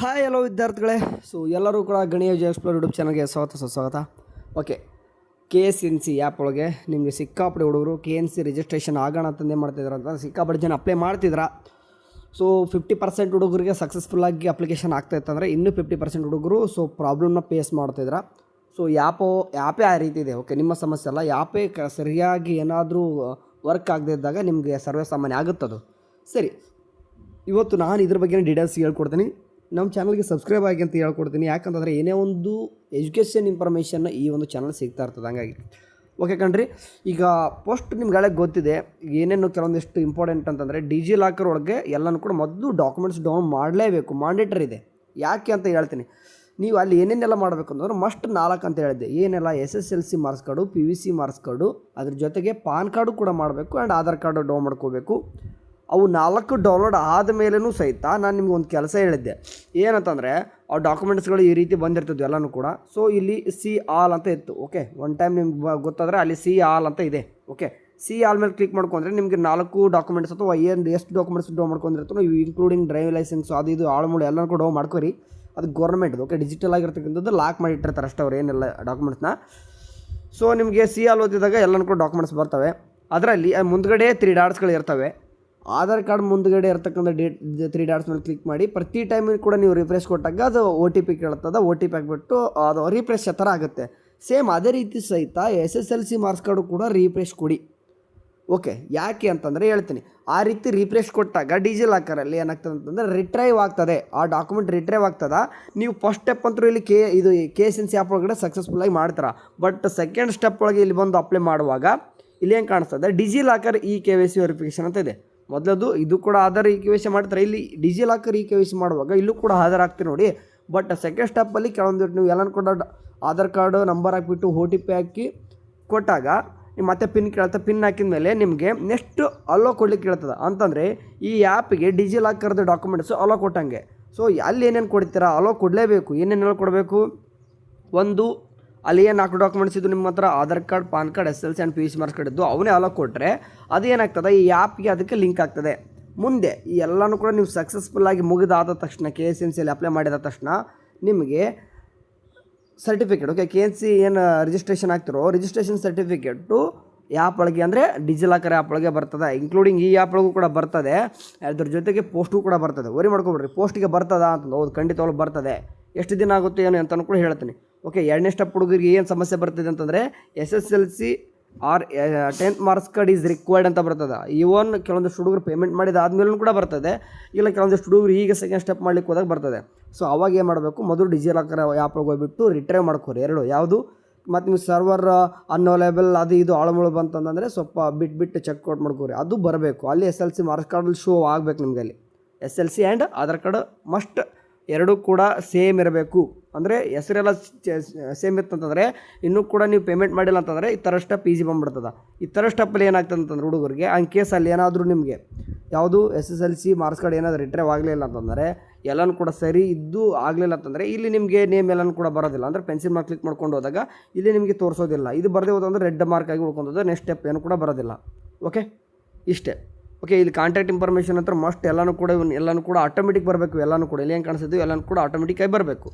Hi hello ವಿದ್ಯಾರ್ಥಿಗಳೇ. ಎಲ್ಲರೂ ಕೂಡ ಗಣಿ ಎಕ್ಸ್ಪ್ಲೋರ್ ಯೂಟ್ಯೂಬ್ ಚಾನಲ್ಗೆ ಸ್ವಾಗತ. ಓಕೆ, KSNC ಆ್ಯಪ್ ಒಳಗೆ ನಿಮಗೆ ಸಿಕ್ಕಾಪಟ್ಟೆ ಹುಡುಗರು KNC ರಿಜಿಸ್ಟ್ರೇಷನ್ ಆಗೋಣ ಅಂತಂದೇ ಮಾಡ್ತಿದ್ರು ಅಂತ ಸಿಕ್ಕಾಪಟ್ಟೆ ಜನ ಅಪ್ಲೈ ಮಾಡ್ತಿದ್ರ. 50% ಹುಡುಗರಿಗೆ ಸಕ್ಸಸ್ಫುಲ್ಲಾಗಿ ಅಪ್ಲಿಕೇಶನ್ ಆಗ್ತಾಯಿತ್ತಂದರೆ ಇನ್ನೂ 50% ಹುಡುಗರು ಪ್ರಾಬ್ಲಮ್ನ ಫೇಸ್ ಮಾಡ್ತಿದ್ರ. ಆ್ಯಪೇ ಆ ರೀತಿ ಇದೆ. ಓಕೆ, ನಿಮ್ಮ ಸಮಸ್ಯೆ ಅಲ್ಲ, ಆ್ಯಪೇ ಸರಿಯಾಗಿ ಏನಾದರೂ ವರ್ಕ್ ಆಗದೇ ಇದ್ದಾಗ ನಿಮಗೆ ಸರ್ವೇ ಸಾಮಾನ್ಯ ಆಗುತ್ತದು. ಸರಿ, ಇವತ್ತು ನಾನು ಇದ್ರ ಬಗ್ಗೆ ಡೀಟೇಲ್ಸ್ ಹೇಳ್ಕೊಡ್ತೀನಿ. ನಮ್ಮ ಚಾನಲ್ಗೆ ಸಬ್ಸ್ಕ್ರೈಬ್ ಆಗಿ ಅಂತ ಹೇಳ್ಕೊಡ್ತೀನಿ. ಯಾಕಂತಂದರೆ ಏನೇ ಒಂದು ಎಜುಕೇಷನ್ ಇನ್ಫಾರ್ಮೇಷನ್ನ ಈ ಒಂದು ಚಾನಲ್ ಸಿಗ್ತಾ ಇರ್ತದೆ. ಹಂಗಾಗಿ ಓಕೆ ಕಣ್ರಿ, ಈಗ ಫಸ್ಟ್ ನಿಮ್ಗೆ ಗೊತ್ತಿದೆ ಏನೇನು ಕೆಲವೊಂದಿಷ್ಟು ಇಂಪಾರ್ಟೆಂಟ್ ಅಂತಂದರೆ ಡಿಜಿಲಾಕರ್ ಒಳಗೆ ಎಲ್ಲನೂ ಕೂಡ ಮೊದಲು ಡಾಕ್ಯುಮೆಂಟ್ಸ್ ಡೌನ್ ಮಾಡಲೇಬೇಕು, ಮ್ಯಾಂಡೇಟರಿ ಇದೆ. ಯಾಕೆ ಅಂತ ಹೇಳ್ತೀನಿ. ನೀವು ಅಲ್ಲಿ ಏನೇನೆಲ್ಲ ಮಾಡಬೇಕು ಅಂತಂದ್ರೆ ಮಸ್ಟ್ 4 ಅಂತ ಹೇಳಿದ್ದೆ. ಏನೆಲ್ಲ SSLC marks card, PVC marks card, ಅದ್ರ ಜೊತೆಗೆ ಪಾನ್ ಕಾರ್ಡು ಕೂಡ ಮಾಡಬೇಕು ಆ್ಯಂಡ್ ಆಧಾರ್ ಕಾರ್ಡು ಡೌನ್ ಮಾಡ್ಕೋಬೇಕು. ಅವು 4 ಡೌನ್ಲೋಡ್ ಆದ ಮೇಲೂ ಸಹಿತ ನಾನು ನಿಮ್ಗೆ ಒಂದು ಕೆಲಸ ಹೇಳಿದ್ದೆ. ಏನಂತಂದರೆ ಆ ಡಾಕ್ಯುಮೆಂಟ್ಸ್ಗಳು ಈ ರೀತಿ ಬಂದಿರ್ತಿದ್ವು ಎಲ್ಲನೂ ಕೂಡ. ಇಲ್ಲಿ ಸಿ ಆಲ್ ಅಂತ ಇತ್ತು. ಓಕೆ, ಒನ್ ಟೈಮ್ ನಿಮ್ಗೆ ಗೊತ್ತಾದರೆ ಅಲ್ಲಿ ಸಿ ಆಲ್ ಅಂತ ಇದೆ. ಓಕೆ, ಸಿ ಆಲ್ ಮೇಲೆ ಕ್ಲಿಕ್ ಮಾಡ್ಕೊಂಡ್ರೆ ನಿಮಗೆ 4 ಡಾಕ್ಯುಮೆಂಟ್ಸ್ ಅಥವಾ ಎಷ್ಟು ಡಾಕ್ಯುಮೆಂಟ್ಸ್ ಡೌನ್ ಮಾಡ್ಕೊಂಡಿರ್ತಾರೋ ಇವು ಇನ್ಕ್ಲೂಡಿಂಗ್ ಡ್ರೈವಿಂಗ್ ಲೈಸೆನ್ಸ್ ಅದು ಇದು ಆಳುಮೂಳು ಎಲ್ಲನೂ ಕೂಡ ಡೌನ್ ಮಾಡ್ಕೊರಿ. ಅದು ಗೌರ್ಮೆಂಟ್ದು. ಓಕೆ, ಡಿಜಿಟಲ್ ಆಗಿರ್ತಕ್ಕಂಥದ್ದು ಲಾಕ್ ಮಾಡಿಟ್ಟಿರ್ತಾರೆ ಅಷ್ಟೇ ಅವ್ರು ಏನೆಲ್ಲ ಡಾಕ್ಯುಮೆಂಟ್ಸ್ನ. ನಿಮಗೆ ಸಿ ಆಲ್ ಓದಿದಾಗ ಎಲ್ಲನೂ ಕೂಡ ಡಾಕ್ಯುಮೆಂಟ್ಸ್ ಬರ್ತವೆ. ಅದರಲ್ಲಿ ಮುಂದ್ಗಡೆ 3 ಡಾಟ್ಸ್ಗಳು ಇರ್ತವೆ. ಆಧಾರ್ ಕಾರ್ಡ್ ಮುಂದ್ಗಡೆ ಇರ್ತಕ್ಕಂಥ 3 ಡಾಟ್ಸ್ ಮೇಲೆ ಕ್ಲಿಕ್ ಮಾಡಿ ಪ್ರತಿ ಟೈಮಿಗೆ ಕೂಡ ನೀವು ರಿಫ್ರೆಶ್ ಕೊಟ್ಟಾಗ ಅದು OTP ಕೇಳ್ತದೆ. OTP ಆಗಿಬಿಟ್ಟು ಅದು ರಿಫ್ರೆಶ್ ಆ ಥರ ಆಗುತ್ತೆ. ಸೇಮ್ ಅದೇ ರೀತಿ ಸಹಿತ SSLC ಮಾರ್ಕ್ಸ್ ಕಾರ್ಡು ಕೂಡ ರಿಫ್ರೆಶ್ ಕೊಡಿ. ಓಕೆ, ಯಾಕೆ ಅಂತಂದರೆ ಹೇಳ್ತೀನಿ. ಆ ರೀತಿ ರಿಫ್ರೆಶ್ ಕೊಟ್ಟಾಗ ಡಿಜಿಲಾಕರಲ್ಲಿ ಏನಾಗ್ತದೆ ಅಂತಂದರೆ ರಿಟ್ರೈವ್ ಆಗ್ತದೆ. ಆ ಡಾಕ್ಯುಮೆಂಟ್ ರಿಟ್ರೈವ್ ಆಗ್ತದೆ. ನೀವು ಫಸ್ಟ್ ಸ್ಟೆಪ್ ಅಂತೂ ಇಲ್ಲಿ KSNC ಆ್ಯಪ್ ಒಳಗಡೆ ಸಕ್ಸಸ್ಫುಲ್ಲಾಗಿ ಮಾಡ್ತಾರೆ. ಬಟ್ ಸೆಕೆಂಡ್ ಸ್ಟೆಪ್ ಒಳಗೆ ಇಲ್ಲಿ ಬಂದು ಅಪ್ಲೈ ಮಾಡುವಾಗ ಇಲ್ಲಿ ಏನು ಕಾಣಿಸ್ತದೆ, ಡಿಜಿಲಾಕರ್ KYC ವೆರಿಫಿಕೇಷನ್ ಅಂತ ಇದೆ. ಮೊದಲದು ಇದು ಕೂಡ ಆಧಾರ್ KYC ಮಾಡ್ತಾರೆ. ಇಲ್ಲಿ ಡಿಜಿಲಾಕರ್ KYC ಮಾಡುವಾಗ ಇಲ್ಲೂ ಕೂಡ ಆಧಾರ್ ಹಾಕ್ತೀರಿ ನೋಡಿ. ಬಟ್ ಸೆಕೆಂಡ್ ಸ್ಟೆಪ್ಪಲ್ಲಿ ಕೆಲವೊಂದು ನೀವು ಎಲ್ಲನೂ ಕೂಡ ಆಧಾರ್ ಕಾರ್ಡು ನಂಬರ್ ಹಾಕಿಬಿಟ್ಟು OTP ಹಾಕಿ ಕೊಟ್ಟಾಗ ಮತ್ತೆ ಪಿನ್ ಕೇಳ್ತಾ. ಪಿನ್ ಹಾಕಿದ ಮೇಲೆ ನಿಮಗೆ ನೆಕ್ಸ್ಟ್ ಅಲೋ ಕೊಡ್ಲಿಕ್ಕೆ ಕೇಳ್ತದೆ. ಅಂತಂದರೆ ಈ ಆ್ಯಪಿಗೆ ಡಿಜಿಲಾಕರ್ದು ಡಾಕ್ಯುಮೆಂಟ್ಸು ಅಲೋ ಕೊಟ್ಟಂಗೆ. ಅಲ್ಲಿ ಏನೇನು ಕೊಡ್ತೀರಾ ಅಲೋ ಕೊಡಲೇಬೇಕು. ಏನೇನು ಕೊಡಬೇಕು, ಒಂದು ಅಲ್ಲಿ ಏನು 4 ಡಾಕ್ಯುಮೆಂಟ್ಸ್ ಇದ್ದು ನಿಮ್ಮ ಹತ್ರ Aadhaar card, PAN card, SSLC and PVC marks card ಇದ್ದು ಅವನೇ ಅಲೋ ಕೊಟ್ಟರೆ ಅದೇನಾಗ್ತದೆ, ಈ ಆ್ಯಪ್ಗೆ ಅದಕ್ಕೆ ಲಿಂಕ್ ಆಗ್ತದೆ. ಮುಂದೆ ಈ ಎಲ್ಲನೂ ಕೂಡ ನೀವು ಸಕ್ಸಸ್ಫುಲ್ಲಾಗಿ ಮುಗಿದಾದ ತಕ್ಷಣ KSNCಯಲ್ಲಿ ಅಪ್ಲೈ ಮಾಡಿದ ತಕ್ಷಣ ನಿಮಗೆ ಸರ್ಟಿಫಿಕೇಟ್, ಓಕೆ, KSNC ಏನು ರಿಜಿಸ್ಟ್ರೇಷನ್ ಆಗ್ತಿರೋ ರಿಜಿಸ್ಟ್ರೇಷನ್ ಸರ್ಟಿಫಿಕೇಟು ಆ್ಯಪ್ ಒಳಗೆ ಅಂದರೆ ಡಿಜಿಲಾಕರ್ ಆ್ಯಪ್ ಒಳಗೆ ಬರ್ತದೆ. ಇನ್ಕ್ಲೂಡಿಂಗ್ ಈ ಆ್ಯಪ್ ಒಳಗೂ ಕೂಡ ಬರ್ತದೆ. ಅದ್ರ ಜೊತೆಗೆ ಪೋಸ್ಟು ಕೂಡ ಬರ್ತದೆ. ವರಿ ಮಾಡ್ಕೊಬಿಡ್ರಿ, ಪೋಸ್ಟಿಗೆ ಬರ್ತದಾ ಅಂತಂದು. ಹೌದು, ಖಂಡಿತವಾಗ್ಲೂ ಬರ್ತದೆ. ಎಷ್ಟು ದಿನ ಆಗುತ್ತೆ ಏನು ಅಂತಲೂ ಕೂಡ ಹೇಳ್ತೀನಿ. ಓಕೆ, 2ನೇ ಸ್ಟೆಪ್ ಹುಡುಗರಿಗೆ ಏನು ಸಮಸ್ಯೆ ಬರ್ತಿದೆ ಅಂತಂದರೆ SSLC or 10th marks card is required ಅಂತ ಬರ್ತದೆ. ಇವನ್ ಕೆಲವೊಂದಿಷ್ಟು ಹುಡುಗರು ಪೇಮೆಂಟ್ ಮಾಡಿದ ಆದಮೇಲೂ ಕೂಡ ಬರ್ತದೆ. ಇಲ್ಲ ಕೆಲವೊಂದಿಷ್ಟು ಹುಡುಗರು ಈಗ ಸೆಕೆಂಡ್ ಸ್ಟೆಪ್ ಮಾಡ್ಲಿಕ್ಕೆ ಹೋದಾಗ ಬರ್ತದೆ. ಅವಾಗ ಏನು ಮಾಡಬೇಕು, ಮೊದಲು ಡಿಜಿಲಾಕರ್ ಆ್ಯಪ್ ಒಳಗೆ ಹೋಗ್ಬಿಟ್ಟು ರಿಟ್ರೈವ್ ಮಾಡ್ಕೋರಿ. 2 ಯಾವುದು, ಮತ್ತು ನೀವು ಸರ್ವರ್ ಅನ್ಅವೈಲೇಬಲ್ ಅದು ಇದು ಆಳುಮೂಳು ಬಂತಂದರೆ ಸ್ವಲ್ಪ ಬಿಟ್ಟು ಚೆಕ್ಔಟ್ ಮಾಡ್ಕೋರಿ. ಅದು ಬರಬೇಕು. ಅಲ್ಲಿ SSLC ಮಾರ್ಕ್ಸ್ ಕಾರ್ಡಲ್ಲಿ ಶೋ ಆಗಬೇಕು ನಿಮಗೆ. ಅಲ್ಲಿ SSLC and Aadhaar card must 2 ಕೂಡ ಸೇಮ್ ಇರಬೇಕು. ಅಂದರೆ ಹೆಸರೆಲ್ಲ ಸೇಮ್ ಇತ್ತಂತಂದರೆ ಇನ್ನೂ ಕೂಡ ನೀವು ಪೇಮೆಂಟ್ ಮಾಡಿಲ್ಲ ಅಂತಂದರೆ ಈ ಥರ ಸ್ಟೆಪ್ ಈಸಿ ಬಂದ್ಬಿಡ್ತದೆ. ಈ ಥರ ಸ್ಟೆಪ್ಪಲ್ಲಿ ಏನಾಗ್ತದೆ ಅಂತಂದ್ರೆ ಹುಡುಗರಿಗೆ ಆನ್ ಕೇಸಲ್ಲಿ ಏನಾದರೂ ನಿಮಗೆ ಯಾವುದು SSLC ಮಾರ್ಕ್ಸ್ ಕಾರ್ಡ್ ಏನಾದರೂ ರಿಟ್ರೈವ್ ಆಗಲಿಲ್ಲ ಅಂತಂದರೆ ಎಲ್ಲನೂ ಕೂಡ ಸರಿ ಇದ್ದು ಆಗಲಿಲ್ಲ ಅಂತಂದರೆ ಇಲ್ಲಿ ನಿಮಗೆ ನೇಮ್ ಎಲ್ಲನೂ ಕೂಡ ಬರೋದಿಲ್ಲ. ಅಂದರೆ ಪೆನ್ಸಿಲ್ ಮಾರ್ಕ್ ಕ್ಲಿಕ್ ಮಾಡ್ಕೊಂಡು ಹೋದಾಗ ಇಲ್ಲಿ ನಿಮಗೆ ತೋರಿಸೋದಿಲ್ಲ. ಇದು ಬರದೇ ಹೋದಂದರೆ ರೆಡ್ ಮಾರ್ಕ್ ಆಗಿ ಉಳ್ಕೊಂಡೋದು. ನೆಕ್ಸ್ಟ್ ಸ್ಟೆಪ್ ಏನು ಕೂಡ ಬರೋದಿಲ್ಲ. ಓಕೆ, ಇಷ್ಟೇ. ಓಕೆ, ಇಲ್ಲಿ ಕಾಂಟ್ಯಾಕ್ಟ್ ಇನ್ಫಾರ್ಮೇಷನ್ ಅಂತ ಮಸ್ಟ್ ಎಲ್ಲನೂ ಕೂಡ ಆಟೋಮೆಟಿಕ್ ಬರಬೇಕು. ಎಲ್ಲನೂ ಕೂಡ ಇಲ್ಲಿ ಏನು ಕಾಣಿಸ್ತಿದ್ವಿ ಎಲ್ಲನೂ ಕೂಡ ಆಟೋಮೆಟಿಕ್ಕಾಗಿ ಬರಬೇಕು.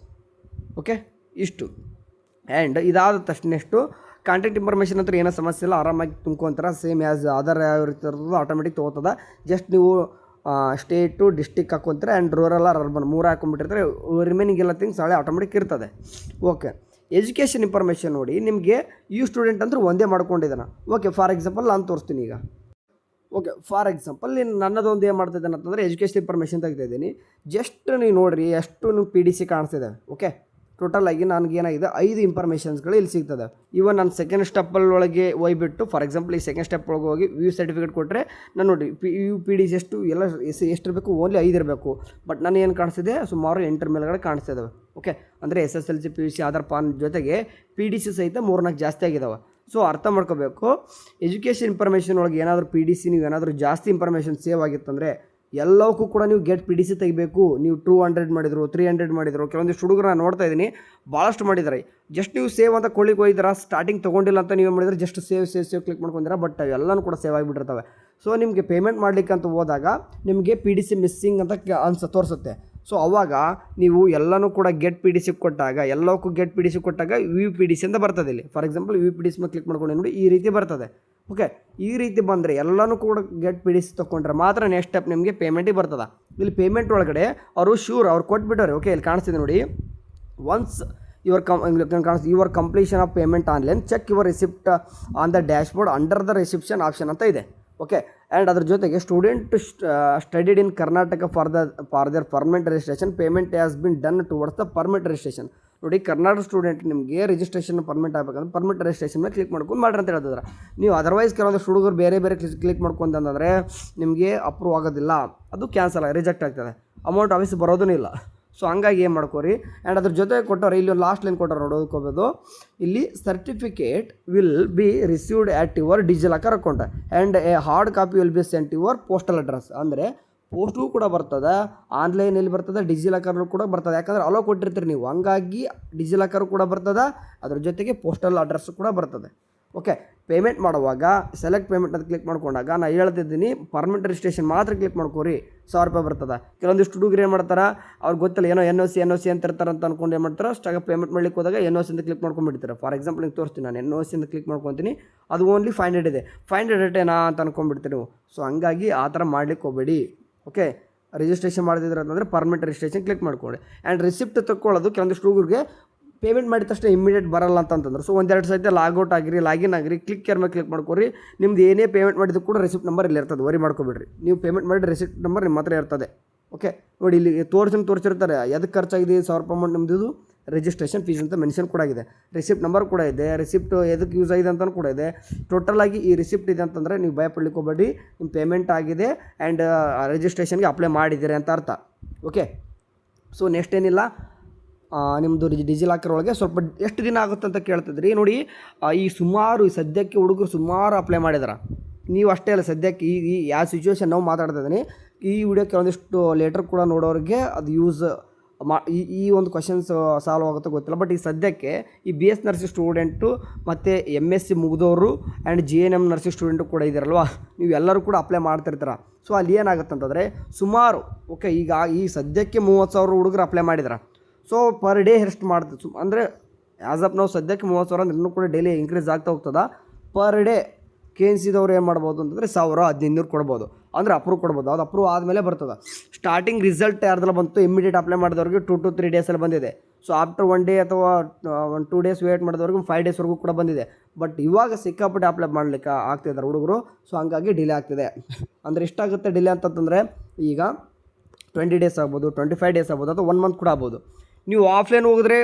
ಓಕೆ, ಇಷ್ಟು. ಆ್ಯಂಡ್ ಇದಾದ ತಕ್ಷಣ ನೆಕ್ಸ್ಟು ಕಾಂಟ್ಯಾಕ್ಟ್ ಇನ್ಫಾರ್ಮೇಷನ್ ಅಂತ ಏನೋ ಸಮಸ್ಯೆ ಇಲ್ಲ, ಆರಾಮಾಗಿ ತುಂಬ್ಕೊಂತಾರೆ. ಸೇಮ್ ಆ್ಯಸ್ ಆಧಾರ್ ಯಾವ ರೀತಿ ಇರ್ತದೆ ಆಟೋಮೆಟಿಕ್ ತೊಗೋತದೆ. ಜಸ್ಟ್ ನೀವು ಸ್ಟೇಟು ಡಿಸ್ಟಿಕ್ ಹಾಕ್ಕೊಂತಾರೆ ಆ್ಯಂಡ್ ರೂರಲ್ ಆರ್ ಅರ್ಬನ್ 3 ಹಾಕೊಂಡ್ಬಿಟ್ಟಿರ್ತಾರೆ. ರಿಮೈನಿಂಗ್ ಎಲ್ಲ ಥಿಂಗ್ಸ್ ಹಳೆ ಆಟೋಮೆಟಿಕ್ ಇರ್ತದೆ. ಓಕೆ, ಎಜುಕೇಷನ್ ಇನ್ಫಾರ್ಮೇಷನ್ ನೋಡಿ. ನಿಮಗೆ ಸ್ಟೂಡೆಂಟ್ ಅಂದ್ರೆ ಒಂದೇ ಮಾಡ್ಕೊಂಡಿದ್ದಾನೆ. ಓಕೆ, ಫಾರ್ ಎಕ್ಸಾಂಪಲ್ ನಾನು ತೋರಿಸ್ತೀನಿ ಈಗ. ಓಕೆ, ಫಾರ್ ಎಕ್ಸಾಂಪಲ್ ನನ್ನದೊಂದು ಏನು ಮಾಡ್ತಿದ್ದೇನೆ ಅಂತಂದರೆ ಎಜುಕೇಷನ್ ಇನ್ಫಾರ್ಮೇಷನ್ ತೆಗ್ತಾಯಿದ್ದೀನಿ. ಜಸ್ಟ್ ನೀವು ನೋಡಿರಿ ಎಷ್ಟು ನೀವು PDC ಕಾಣಿಸ್ತಿದೆ. ಓಕೆ, ಟೋಟಲಾಗಿ ನನಗೇನಾಗಿದೆ 5 ಇನ್ಫಾರ್ಮೇಷನ್ಸ್ಗಳು ಇಲ್ಲಿ ಸಿಗ್ತದೆ. ಇವನ್ ನಾನು ಸೆಕೆಂಡ್ ಸ್ಟೆಪ್ಪಲ್ಲೊಳಗೆ ಹೋಗ್ಬಿಟ್ಟು ಫಾರ್ ಎಕ್ಸಾಂಪಲ್ ಈ ಸೆಕೆಂಡ್ ಸ್ಟೆಪ್ ಒಳಗೆ ಹೋಗಿ ವ್ಯೂ ಸರ್ಟಿಫಿಕೇಟ್ ಕೊಟ್ಟರೆ ನಾನು ನೋಡಿ PDC ಎಷ್ಟು ಎಲ್ಲ ಎಷ್ಟು ಇರಬೇಕು, ಓನ್ಲಿ 5 ಇರಬೇಕು. ಬಟ್ ನಾನು ಏನು ಕಾಣಿಸ್ತಿದೆ ಸುಮಾರು 8 ಮೇಲ್ಗಡೆ ಕಾಣಿಸ್ತಿದ್ದಾವೆ. ಓಕೆ, ಅಂದರೆ SSLC PVC ಆಧಾರ್ ಪಾನ್ ಜೊತೆಗೆ PDC ಸಹಿತ 3-4 ಜಾಸ್ತಿ ಆಗಿದ್ದಾವೆ. ಅರ್ಥ ಮಾಡ್ಕೋಬೇಕು. ಎಜುಕೇಷನ್ ಇನ್ಫಾರ್ಮೇಷನ್ ಒಳಗೆ ಏನಾದರೂ PDC ನೀವು ಏನಾದರೂ ಜಾಸ್ತಿ ಇನ್ಫಾರ್ಮೇಷನ್ ಸೇವ್ ಆಗಿತ್ತಂದರೆ ಎಲ್ಲವಕ್ಕೂ ಕೂಡ ನೀವು ಗೆಟ್ PDC ತೆಗಿಬೇಕು. ನೀವು 200 ಮಾಡಿದ್ರು, 300 ಮಾಡಿದ್ರು. ಕೆಲವೊಂದಿಷ್ಟು ಹುಡುಗರು ನಾನು ನೋಡ್ತಾ ಇದ್ದೀನಿ ಭಾಳಷ್ಟು ಮಾಡಿದ್ದಾರೆ. ಜಸ್ಟ್ ನೀವು ಸೇವ್ ಅಂತ ಕೊಳ್ಳಿಗೆ ಹೋಗಿದ್ದೀರಾ, ಸ್ಟಾರ್ಟಿಂಗ್ ತೊಗೊಂಡಿಲ್ಲ ಅಂತ ನೀವು ಮಾಡಿದ್ರೆ ಜಸ್ಟ್ ಸೇವ್ ಕ್ಲಿಕ್ ಮಾಡ್ಕೊಂಡಿರ. ಬಟ್ ಎಲ್ಲನೂ ಕೂಡ ಸೇವ್ ಆಗಿಬಿಟ್ಟಿರ್ತವೆ. ನಿಮಗೆ ಪೇಮೆಂಟ್ ಮಾಡಲಿಕ್ಕೆ ಅಂತ ಹೋದಾಗ ನಿಮಗೆ PDC ಮಿಸ್ಸಿಂಗ್ ಅಂತ ತೋರಿಸುತ್ತೆ. ಸೊ ಅವಾಗ ನೀವು ಎಲ್ಲನೂ ಕೂಡ ಗೆಟ್ ಪಿ ಡಿ ಸಿ ಕೊಟ್ಟಾಗ ಎಲ್ಲಕ್ಕೂ ಗೆಟ್ ಪಿ ಡಿ ಸಿ ಕೊಟ್ಟಾಗ ವಿ ಪಿ ಡಿ ಸಿ ಅಂತ ಬರ್ತದೆ ಇಲ್ಲಿ. For example V P D C ಮೇಲೆ ಕ್ಲಿಕ್ ಮಾಡ್ಕೊಂಡು ನೋಡಿ ಈ ರೀತಿ ಬರ್ತದೆ. ಓಕೆ, ಈ ರೀತಿ ಬಂದರೆ ಎಲ್ಲನೂ ಕೂಡ ಗೆಟ್ ಪಿ ಡಿ ಸಿ ತೊಗೊಂಡ್ರೆ ಮಾತ್ರ ನೆಕ್ಸ್ಟ್ ಸ್ಟೆಪ್ ನಿಮಗೆ ಪೇಮೆಂಟಿಗೆ ಬರ್ತದೆ. ಇಲ್ಲಿ ಪೇಮೆಂಟ್ ಒಳಗಡೆ ಅವ್ರು ಕೊಟ್ಬಿಟ್ಟವ್ರೆ. ಓಕೆ, ಇಲ್ಲಿ ಕಾಣಿಸ್ತಿದೆ ನೋಡಿ, once your completion of payment online check your receipt on the dashboard under the reception option ಅಂತ ಇದೆ. ಓಕೆ, ಆ್ಯಂಡ್ ಅದ್ರ ಜೊತೆಗೆ student studied in Karnataka for their permanent registration payment has been done towards the permanent registration. ನೋಡಿ, Karnataka student ನಿಮಗೆ registration permanent ಆಗಬೇಕಂದ್ರೆ permanent registration ಮೇಲೆ click ಮಾಡ್ಕೊಂಡು ಮಾಡ್ರಿ ಅಂತ ಹೇಳ್ತಿದ್ರೆ. ನೀವು ಅದರ್ವೈಸ್ ಕೆಲವೊಂದು ಹುಡುಗರು ಬೇರೆ ಕ್ಲಿಕ್ ಮಾಡ್ಕೊಂತಂದರೆ ನಿಮಗೆ ಅಪ್ರೂವ್ ಆಗೋದಿಲ್ಲ, ಅದು ಕ್ಯಾನ್ಸಲ್ ರಿಜೆಕ್ಟ್ ಆಗ್ತದೆ, ಅಮೌಂಟ್ ಆಫೀಸ್ ಬರೋದೂ ಇಲ್ಲ. ಸೊ ಹಂಗಾಗಿ ಏನು ಮಾಡ್ಕೋರಿ. ಆ್ಯಂಡ್ ಅದ್ರ ಜೊತೆ ಕೊಟ್ಟವ್ರೆ, ಇಲ್ಲಿ ಒಂದು ಲಾಸ್ಟ್ ಲೈನ್ ಕೊಟ್ಟವ್ರು ನೋಡೋದಕ್ಕೋಬೋದು. ಇಲ್ಲಿ certificate will be received at your DigiLocker account and a hard copy will be sent your postal address. ಅಂದರೆ ಪೋಸ್ಟು ಕೂಡ ಬರ್ತದೆ, ಆನ್ಲೈನಲ್ಲಿ ಬರ್ತದೆ, ಡಿಜಿಲಾಕರ್ನು ಕೂಡ ಬರ್ತದೆ. ಯಾಕಂದರೆ ಅಲೋ ಕೊಟ್ಟಿರ್ತೀರಿ ನೀವು, ಹಂಗಾಗಿ ಡಿಜಿಲಾಕರ್ ಕೂಡ ಬರ್ತದೆ, ಅದ್ರ ಜೊತೆಗೆ ಪೋಸ್ಟಲ್ ಅಡ್ರೆಸ್ ಕೂಡ ಬರ್ತದೆ. ಓಕೆ, ಪೇಮೆಂಟ್ ಮಾಡುವಾಗ ಸೆಲೆಕ್ಟ್ ಪೇಮೆಂಟ್ ಅಂತ ಕ್ಲಿಕ್ ಮಾಡ್ಕೊಂಡಾಗ ನಾನು ಹೇಳ್ತಿದ್ದೀನಿ ಪರ್ಮನೆಂಟ್ ರಿಜಿಸ್ಟ್ರೇಷನ್ ಮಾತ್ರ ಕ್ಲಿಕ್ ಮಾಡ್ಕೋರಿ, 1000 ರೂಪಾಯಿ ಬರ್ತದೆ. ಕೆಲವೊಂದಿಷ್ಟು ಹುಡುಗರು ಏನು ಮಾಡ್ತಾರೆ, ಅವ್ರಿಗೆ ಗೊತ್ತಿಲ್ಲ, ಏನೋ ಎನ್ ಒ ಸಿ ಅಂತ ಇರ್ತಾರೆ ಅಂತ ಅಂದ್ಕೊಂಡು ಏನು ಮಾಡ್ತಾರೆ, ಅಷ್ಟಾಗ ಪೇಮೆಂಟ್ ಮಾಡ್ಲಿಕ್ಕೆ ಹೋದಾಗ ಎನ್ ಒ ಸಿ ಅಂತ ಕ್ಲಿಕ್ ಮಾಡ್ಕೊಂಡ್ಬಿಡ್ತಾರೆ. ಫಾರ್ ಎಕ್ಸಾಂಪಲ್ ನಿಮ್ಗೆ ತೋರಿಸ್ತೀನಿ, ನಾನು ಎನ್ ಒ ಸಿ ಅಂತ ಕ್ಲಿಕ್ ಮಾಡ್ಕೊತೀನಿ, ಅದು ಓನ್ಲಿ 500 ಇದೆ, 500 ಏನಾ ಅಂತ ಅನ್ಕೊಂಡ್ಬಿಡ್ತೀರಿ ನೀವು. ಸೊ ಹಂಗಾಗಿ ಆ ಥರ ಮಾಡ್ಲಿಕ್ಕೆ ಹೋಗಬೇಡಿ. ಓಕೆ, ರಿಜಿಸ್ಟ್ರೇಷನ್ ಮಾಡಿದ್ರೆ ಅಂತಂದರೆ ಪರ್ಮನೆಂಟ್ ರಿಜಿಸ್ಟ್ರೇಷನ್ ಕ್ಲಿಕ್ ಮಾಡ್ಕೊಳ್ಳಿ. ಆ್ಯಂಡ್ ರಿಸಿಪ್ಟ್ ತೊಗೊಳ್ಳೋದು ಕೆಲವೊಂದಿಷ್ಟು ಹುಡುಗರಿಗೆ ಪೇಮೆಂಟ್ ಮಾಡಿದ ತಕ್ಷಣ ಇಮಿಡಿಯೇಟ್ ಬರಲ್ಲ ಅಂತಂದ್ರೆ, ಸೊ ಒಂದೆರಡು ಸತಿ ಲಾಗೌಟ್ ಆಗಿರಿ, ಲಾಗಿನ್ ಆಗಿರಿ, ಕ್ಲಿಕ್ ಮೇಲೆ ಕ್ಲಿಕ್ ಮಾಡ್ಕೊರಿ. ನಿಮ್ದು ಏನೇ ಪೇಮೆಂಟ್ ಮಾಡಿದ್ದು ಕೂಡ ರಿಸಿಪ್ಟ್ ನಂಬರ್ ಇಲ್ಲಿ ಇರ್ತದೆ, ವರಿ ಮಾಡ್ಕೊಬಿಡ್ರಿ. ನೀವು ಪೇಮೆಂಟ್ ಮಾಡಿ ರಿಸಿಪ್ಟ್ ನಂಬರ್ ನಿಮ್ಮ ಹತ್ರ ಇರ್ತದೆ. ಓಕೆ, ನೋಡಿ ಇಲ್ಲಿ ತೋರಿಸಿರ್ತಾರೆ ಎದಕ್ಕೆ ಖರ್ಚಾಗಿದೆ 1000 ರೂಪಾಯಿ ಅಮೌಂಟ್ ನಿಮ್ಮದು ರಿಜಿಸ್ಟ್ರೇಷನ್ ಫೀಸ್ ಅಂತ ಮೆನ್ಷನ್ ಕೂಡ ಆಗಿದೆ. ರಿಸಿಪ್ಟ್ ನಂಬರ್ ಕೂಡ ಇದೆ, ರಿಸಿಪ್ಟ್ ಎದಕ್ಕೆ ಯೂಸ್ ಆಗಿದೆ ಅಂತಲೂ ಕೂಡ ಇದೆ. ಟೋಟಲಾಗಿ ಈ ರಿಸಿಪ್ಟ್ ಇದೆ ಅಂತಂದರೆ ನೀವು ಭಯ ಪಡ್ಲಿಕ್ಕೆ ಹೋಗಬೇಡಿ, ನಿಮ್ಮ ಪೇಮೆಂಟ್ ಆಗಿದೆ ಆ್ಯಂಡ್ ರಿಜಿಸ್ಟ್ರೇಷನ್ಗೆ ಅಪ್ಲೈ ಮಾಡಿದ್ದೀರಿ ಅಂತ ಅರ್ಥ. ಓಕೆ, ಸೊ ನೆಕ್ಸ್ಟ್ ಏನಿಲ್ಲ, ನಿಮ್ಮದು ಡಿಜಿಲಾಕರ್ ಒಳಗೆ ಸ್ವಲ್ಪ ಎಷ್ಟು ದಿನ ಆಗುತ್ತೆ ಅಂತ ಕೇಳ್ತಿದ್ರಿ. ನೋಡಿ, ಈ ಸದ್ಯಕ್ಕೆ ಹುಡುಗರು ಸುಮಾರು ಅಪ್ಲೈ ಮಾಡಿದಾರೆ. ನೀವು ಅಷ್ಟೇ ಅಲ್ಲ, ಸದ್ಯಕ್ಕೆ ಈ ಯಾವ ಸಿಚುವೇಶನ್ ನಾವು ಮಾತಾಡ್ತಾ ಇದ್ದೀನಿ, ಈ ವಿಡಿಯೋ ಕೆಲವೊಂದಿಷ್ಟು ಲೇಟರ್ ಕೂಡ ನೋಡೋರಿಗೆ ಅದು ಯೂಸ್ ಈ ಒಂದು ಕ್ವಶನ್ಸ್ ಸಾಲ್ವ್ ಆಗುತ್ತೋ ಗೊತ್ತಿಲ್ಲ. ಬಟ್ ಈ ಸದ್ಯಕ್ಕೆ ಈ ಬಿ ಎಸ್ ನರ್ಸಿಂಗ್ ಸ್ಟೂಡೆಂಟು ಮತ್ತು MSc ಮುಗಿದವರು ಆ್ಯಂಡ್ GNM ನರ್ಸಿಂಗ್ ಸ್ಟೂಡೆಂಟು ಕೂಡ ಇದ್ದೀರಲ್ವ, ನೀವು ಎಲ್ಲರೂ ಕೂಡ ಅಪ್ಲೈ ಮಾಡ್ತಿರ್ತೀರ. ಸೊ ಅಲ್ಲಿ ಏನಾಗುತ್ತೆ ಅಂತಂದರೆ ಸುಮಾರು ಓಕೆ, ಈಗ ಈ ಸದ್ಯಕ್ಕೆ 30,000 ಹುಡುಗರು ಅಪ್ಲೈ ಮಾಡಿದಾರೆ. ಸೊ ಪರ್ ಡೇ ಎಷ್ಟು ಮಾಡ್ತೀವಿ ಅಂದರೆ ಆ್ಯಸ್ ಆಫ್ ನಾವು ಸದ್ಯಕ್ಕೆ 30,000 ಅಂದ್ರೆ ಇನ್ನೂ ಕೂಡ ಡೈಲಿ ಇನ್ಕ್ರೀಸ್ ಆಗ್ತಾ ಹೋಗ್ತದೆ. ಪರ್ ಡೇ KNCದವ್ರು ಏನು ಮಾಡ್ಬೋದು ಅಂತಂದರೆ 1,000-1,500 ಕೊಡ್ಬೋದು, ಅಂದರೆ ಅಪ್ರೂವ್ ಕೊಡ್ಬೋದು. ಅದು ಅಪ್ರೂವ್ ಆದಮೇಲೆ ಬರ್ತದೆ. ಸ್ಟಾರ್ಟಿಂಗ್ ರಿಸಲ್ಟ್ ಯಾರ್ದೆಲ್ಲ ಬಂತು, ಇಮಿಡಿಯೇಟ್ ಅಪ್ಲೈ ಮಾಡಿದವ್ರಿಗೆ 2 to 3 ಡೇಸಲ್ಲಿ ಬಂದಿದೆ. ಸೊ ಆಫ್ಟರ್ 1 ಡೇ ಅಥವಾ 1-2 ಡೇಸ್ ವೇಟ್ ಮಾಡಿದವ್ರಿಗೆ 5 ಡೇಸ್ವರೆಗೂ ಕೂಡ ಬಂದಿದೆ. ಬಟ್ ಇವಾಗ ಸಿಕ್ಕಾಪಟ್ಟೆ ಅಪ್ಲೈ ಮಾಡಲಿಕ್ಕೆ ಆಗ್ತಿದ್ದಾರೆ ಹುಡುಗರು. ಸೊ ಹಂಗಾಗಿ ಡಿಲೇ ಆಗ್ತಿದೆ. ಅಂದರೆ ಎಷ್ಟಾಗುತ್ತೆ ಡಿಲೇ ಅಂತಂದರೆ, ಈಗ 20 ಡೇಸ್ ಆಗ್ಬೋದು, 25 ಡೇಸ್ ಆಗ್ಬೋದು, ಅಥವಾ 1 ಮಂತ್ ಕೂಡ ಆಗ್ಬೋದು. ನೀವು ಆಫ್ಲೈನ್ ಹೋಗಿದ್ರೆ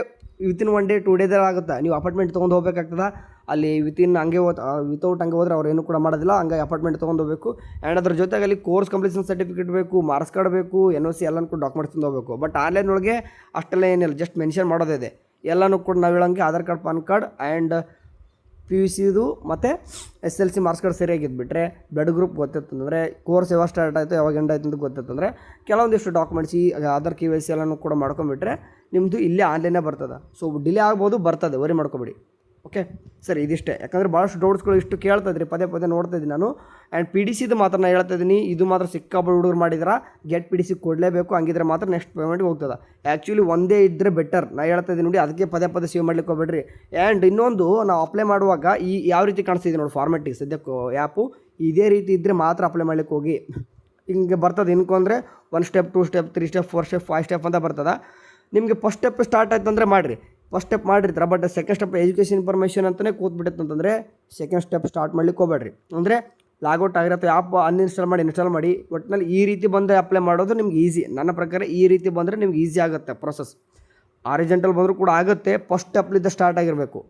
ವಿತಿನ್ 1 ಡೇ 2 ಡೇದಲ್ಲಿ ಆಗುತ್ತೆ. ನೀವು ಅಪಾರ್ಟ್ಮೆಂಟ್ ತೊಗೊಂಡು ಹೋಗ್ಬೇಕಾಗ್ತದೆ. ಅಲ್ಲಿ ವಿತೌಟ್ ಹಂಗೆ ಹೋದರೆ ಅವ್ರು ಏನೂ ಕೂಡ ಮಾಡೋದಿಲ್ಲ. ಹಂಗಾಗಿ ಅಪಾರ್ಟ್ಮೆಂಟ್ ತೊಗೊಂಡು ಹೋಗಬೇಕು. ಆ್ಯಂಡ್ ಅದ್ರ ಜೊತೆಗೆ ಅಲ್ಲಿ ಕೋರ್ಸ್ ಕಂಪ್ಲೀಷನ್ ಸರ್ಟಿಫಿಕೇಟ್ ಬೇಕು, ಮಾರ್ಕ್ಸ್ ಕಾರ್ಡ್ ಬೇಕು, NOC ಎಲ್ಲನೂ ಕೂಡ ಡಾಕ್ಯುಮೆಂಟ್ಸ್ ತಂದು ಹೋಗಬೇಕು. ಬಟ್ ಆನ್ಲೈನ್ ಒಳಗೆ ಅಷ್ಟೆಲ್ಲ ಏನಿಲ್ಲ, ಜಸ್ಟ್ ಮೆನ್ಷನ್ ಮಾಡೋದಿದೆ. ಎಲ್ಲನೂ ಕೂಡ ನಾವು ಹೇಳೋಂಗೆ Aadhaar card, PAN card and PUCದು ಮತ್ತು SLC ಮಾರ್ಕ್ಸ್ ಕಾರ್ಡ್ ಸರಿಯಾಗಿದ್ಬಿಟ್ರೆ, ಬ್ಲಡ್ ಗ್ರೂಪ್ ಗೊತ್ತಿತ್ತಂದರೆ, ಕೋರ್ಸ್ ಯಾವಾಗ ಸ್ಟಾರ್ಟ್ ಆಯಿತು ಯಾವಾಗ ಎಂಡ್ ಆಯಿತು ಅಂತ ಗೊತ್ತಿತ್ತಂದರೆ, ಕೆಲವೊಂದಿಷ್ಟು ಡಾಕ್ಯುಮೆಂಟ್ಸ್ ಈ ಆಧಾರ್ KYC ಎಲ್ಲನೂ ಕೂಡ ಮಾಡ್ಕೊಂಬಿಟ್ರೆ ನಿಮ್ಮದು ಇಲ್ಲೇ ಆನ್ಲೈನೇ ಬರ್ತದೆ. ಸೊ ಡಿಲೇ ಆಗ್ಬೋದು, ಬರ್ತದೆ, ವರಿ ಮಾಡ್ಕೊಬೇಡಿ. ಓಕೆ ಸರಿ, ಇದಿಷ್ಟೇ. ಯಾಕಂದರೆ ಭಾಳಷ್ಟು ಡೌಟ್ಸ್ಗಳು ಇಷ್ಟು ಕೇಳ್ತಾಯಿದ್ರಿ, ಪದೇ ನೋಡ್ತಾ ಇದ್ದೀನಿ ನಾನು. ಆ್ಯಂಡ್ PDCದು ಮಾತ್ರ ನಾನು ಹೇಳ್ತಾ ಇದ್ದೀನಿ, ಇದು ಮಾತ್ರ ಸಿಕ್ಕಾಪಟ್ಟೆ ಹುಡುಗರು ಮಾಡಿದ್ರೆ ಗೆಟ್ PDC ಕೊಡಲೇಬೇಕು. ಹಂಗಿದ್ರೆ ಮಾತ್ರ ನೆಕ್ಸ್ಟ್ ಪೇಮೆಂಟ್ಗೆ ಹೋಗ್ತದೆ. ಆ್ಯಕ್ಚುಲಿ ಒಂದೇ ಇದ್ದರೆ ಬೆಟರ್, ನಾನು ಹೇಳ್ತಾ ಇದ್ದೀನಿ ನೋಡಿ. ಅದಕ್ಕೆ ಪದೇ ಸೇವ್ ಮಾಡ್ಲಿಕ್ಕೆ ಹೋಗ್ಬೇಡ್ರಿ. ಆ್ಯಂಡ್ ಇನ್ನೊಂದು, ನಾವು ಅಪ್ಲೈ ಮಾಡುವಾಗ ಈ ಯಾವ ರೀತಿ ಕಾಣಿಸ್ತಿದೆ ನೋಡಿ ಫಾರ್ಮೆಟಿಗೆ, ಸದ್ಯಕ್ಕೆ ಆ್ಯಪು ಇದೇ ರೀತಿ ಇದ್ದರೆ ಮಾತ್ರ ಅಪ್ಲೈ ಮಾಡ್ಲಿಕ್ಕೆ ಹೋಗಿ. ಹಿಂಗೆ ಬರ್ತದೆ ಇನ್ಕೊ ಅಂದರೆ 1 step 2 step 3 step 4 step 5 step ಅಂತ ಬರ್ತದೆ. ನಿಮಗೆ ಫಸ್ಟ್ ಸ್ಟೆಪ್ ಸ್ಟಾರ್ಟ್ ಆಯ್ತು ಅಂದರೆ ಮಾಡಿರಿ, ಫಸ್ಟ್ ಸ್ಟೆಪ್ ಮಾಡಿರ್ತಾರೆ. But second step education information ಅಂತಲೇ ಕೂತ್ಬಿಟ್ಟಿತ್ತು ಅಂತಂದರೆ ಸೆಕೆಂಡ್ ಸ್ಟೆಪ್ ಸ್ಟಾರ್ಟ್ ಮಾಡ್ಲಿಕ್ಕೆ ಹೋಗ್ಬೇಡ್ರಿ. ಅಂದರೆ ಲಾಗೌಟ್ ಆಗಿರುತ್ತೆ, ಆ್ಯಪ್ ಅನ್ಇನ್ಸ್ಟಾಲ್ ಮಾಡಿ ಒಟ್ಟಿನಲ್ಲಿ ಈ ರೀತಿ ಬಂದರೆ ಅಪ್ಲೈ ಮಾಡೋದು ನಿಮ್ಗೆ ಈಸಿ. ನನ್ನ ಪ್ರಕಾರ ಈ ರೀತಿ ಬಂದರೆ ನಿಮ್ಗೆ ಈಸಿ ಆಗುತ್ತೆ ಪ್ರೊಸೆಸ್. ಆರಿಜೆಂಟಲ್ ಬಂದರೂ ಕೂಡ ಆಗುತ್ತೆ. ಫಸ್ಟ್ ಸ್ಟೆಪ್ಲಿದ್ದ ಸ್ಟಾರ್ಟ್ ಆಗಿರಬೇಕು,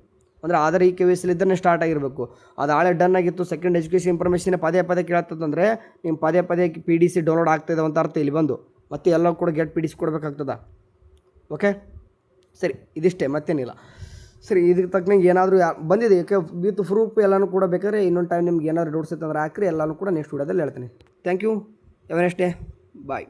ಅಂದರೆ ಆಧಾರ್ KYCಲಿದ್ದನೇ ಸ್ಟಾರ್ಟ್ ಆಗಿರಬೇಕು. ಅದು ಆಳೆ ಡನ್ ಆಗಿತ್ತು. ಸೆಕೆಂಡ್ ಎಜುಕೇಷನ್ ಇನ್ಫಾರ್ಮೇಷನ್ ಪದೇ ಕೇಳ್ತದಂದರೆ ನಿಮ್ಮ ಪದೇ PDC ಡೌನ್ಲೋಡ್ ಆಗ್ತಾಯಿದೆ ಅಂತ ಅರ್ಥ. ಇಲ್ಲಿ ಬಂದು ಮತ್ತೆ ಎಲ್ಲ ಕೂಡ ಗೆಟ್ PDC ಕೊಡಬೇಕಾಗ್ತದೆ. ಓಕೆ ಸರಿ, ಇದಿಷ್ಟೇ, ಮತ್ತೇನಿಲ್ಲ. ಸರಿ, ಇದಕ್ಕೆ ತಕ್ಕನಂಗೆ ಏನಾದರೂ ಬಂದಿದೆ ಯಾಕೆ ವಿತ್ ಪ್ರೂಫ್ ಎಲ್ಲನೂ ಕೂಡ ಬೇಕಾದ್ರೆ ಇನ್ನೊಂದು ಟೈಮ್ ನಿಮ್ಗೆ ಏನಾದರೂ ಡೌಟ್ಸ್ ಇತ್ತಂದ್ರೆ ಹಾಕ್ರಿ, ಎಲ್ಲನೂ ಕೂಡ ನೆಕ್ಸ್ಟ್ ವಿಡಿಯೋದಲ್ಲಿ ಹೇಳ್ತೀನಿ. Thank you, have a nice day, bye.